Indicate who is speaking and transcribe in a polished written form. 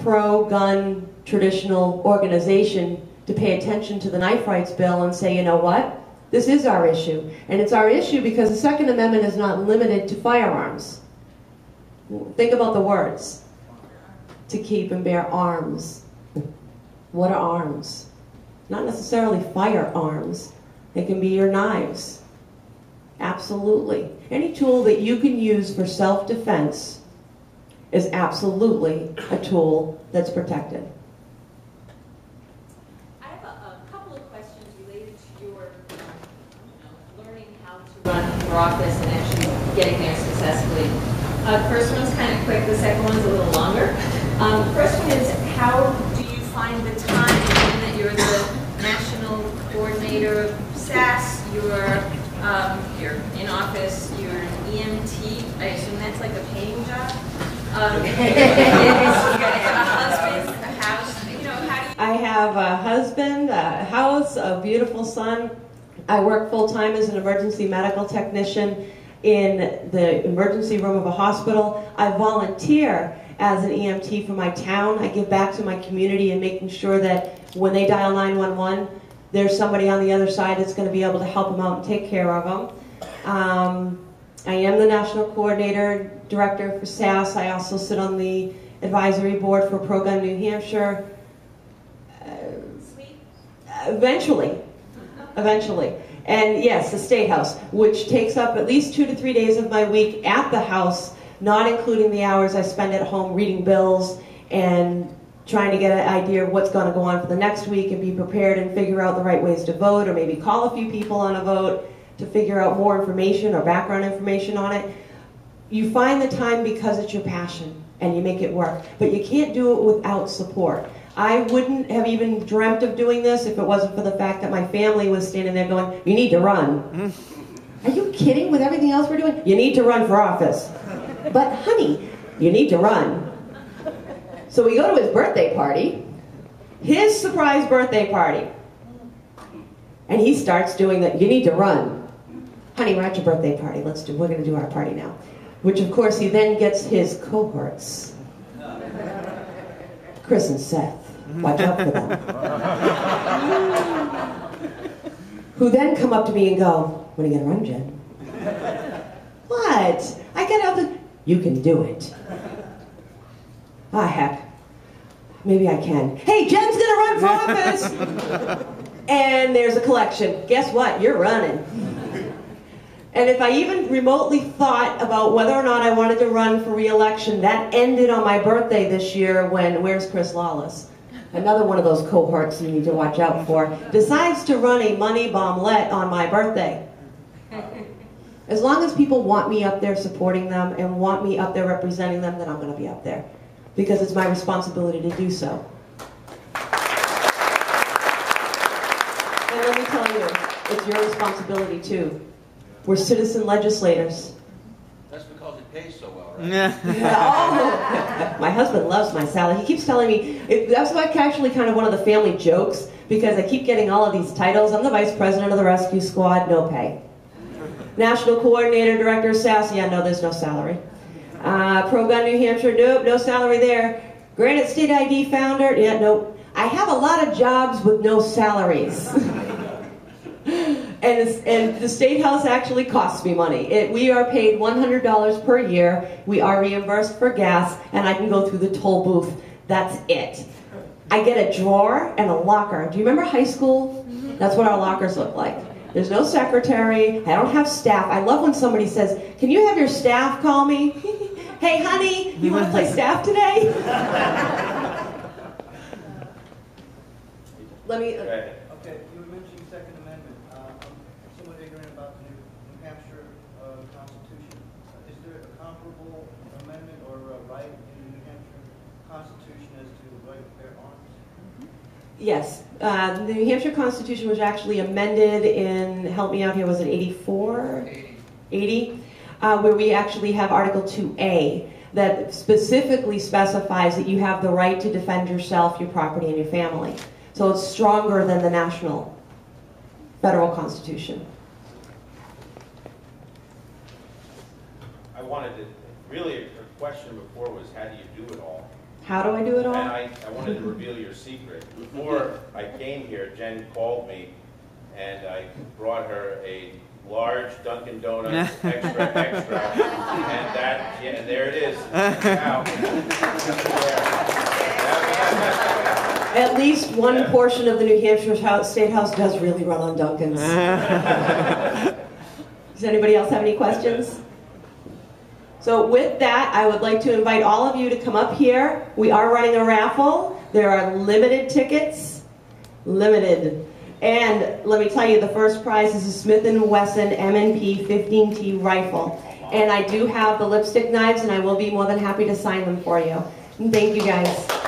Speaker 1: pro-gun traditional organization to pay attention to the knife rights bill and say, you know what? This is our issue. And it's our issue because the Second Amendment is not limited to firearms. Think about the words. To keep and bear arms. What are arms? Not necessarily firearms. They can be your knives. Absolutely. Any tool that you can use for self-defense is absolutely a tool that's protected.
Speaker 2: I have a couple of questions related to your learning how to run for office and actually getting there successfully. The first one's kind of quick, the second one's a little longer. The first one is, how do you find the time, given that you're the national coordinator of SAS, you're in office, you're an EMT, I assume that's like a paying job? You have a husband, a house, how do you...
Speaker 1: I have a husband, a house, a beautiful son. I work full-time as an emergency medical technician in the emergency room of a hospital. I volunteer as an EMT for my town. I give back to my community and making sure that when they dial 911, there's somebody on the other side that's going to be able to help them out and take care of them. I am the national coordinator, director for SAS. I also sit on the advisory board for Pro-Gun New Hampshire.
Speaker 2: Sweet.
Speaker 1: Eventually. And yes, the State House, which takes up at least 2 to 3 days of my week at the House, not including the hours I spend at home reading bills and trying to get an idea of what's going to go on for the next week and be prepared and figure out the right ways to vote, or maybe call a few people on a vote to figure out more information or background information on it. You find the time because it's your passion and you make it work, but you can't do it without support. I wouldn't have even dreamt of doing this if it wasn't for the fact that my family was standing there going, you need to run. Are you kidding with everything else we're doing? You need to run for office. But honey, you need to run. So we go to his birthday party, his surprise birthday party. And he starts doing that, you need to run. Honey, we're at your birthday party, we're gonna do our party now. Which of course he then gets his cohorts. Chris and Seth, watch out for them. Who then come up to me and go, when are you gonna run, Jen? What? I get out the, you can do it. Ah, heck. Maybe I can. Hey, Jen's gonna run for office! And there's a collection. Guess what? You're running. And if I even remotely thought about whether or not I wanted to run for re-election, that ended on my birthday this year when, where's Chris Lawless? Another one of those cohorts you need to watch out for. Decides to run a money bomblet on my birthday. As long as people want me up there supporting them and want me up there representing them, then I'm going to be up there. Because it's my responsibility to do so. And let me tell you, it's your responsibility too. We're citizen legislators.
Speaker 3: That's because it pays so well, right?
Speaker 1: Oh, my husband loves my salary. He keeps telling me, that's like actually kind of one of the family jokes, because I keep getting all of these titles. I'm the vice president of the rescue squad, no pay. National coordinator, director of SAS, yeah, no, there's no salary. Pro-Gun New Hampshire, nope, no salary there. Granite State ID founder, yeah, nope. I have a lot of jobs with no salaries. And the State House actually costs me money. We are paid $100 per year. We are reimbursed for gas, and I can go through the toll booth. That's it. I get a drawer and a locker. Do you remember high school? That's what our lockers look like. There's no secretary. I don't have staff. I love when somebody says, can you have your staff call me? Hey, honey, you want to play staff today? Let me...
Speaker 4: Okay, you were mentioning Second Amendment. I'm somewhat ignorant about the New Hampshire Constitution. Is there a comparable amendment or a right in the New Hampshire Constitution as to the right to bear arms?
Speaker 1: Yes. The New Hampshire Constitution was actually amended in, help me out here, was it 84? 80? Where we actually have Article 2A that specifically specifies that you have the right to defend yourself, your property, and your family. So it's stronger than the national federal constitution.
Speaker 3: I wanted to, really, her question before was, how do you do it all?
Speaker 1: How do I do it all?
Speaker 5: And I wanted to reveal your secret. Before I came here, Jen called me, and I brought her a large Dunkin' Donuts extra, and that, yeah, there it is. Now,
Speaker 1: At least one portion of the New Hampshire State House does really run on Dunkins. Does anybody else have any questions? So with that, I would like to invite all of you to come up here. We are running a raffle. There are limited tickets. Limited. And let me tell you, the first prize is a Smith & Wesson M&P 15T rifle. And I do have the lipstick knives, and I will be more than happy to sign them for you. And thank you, guys.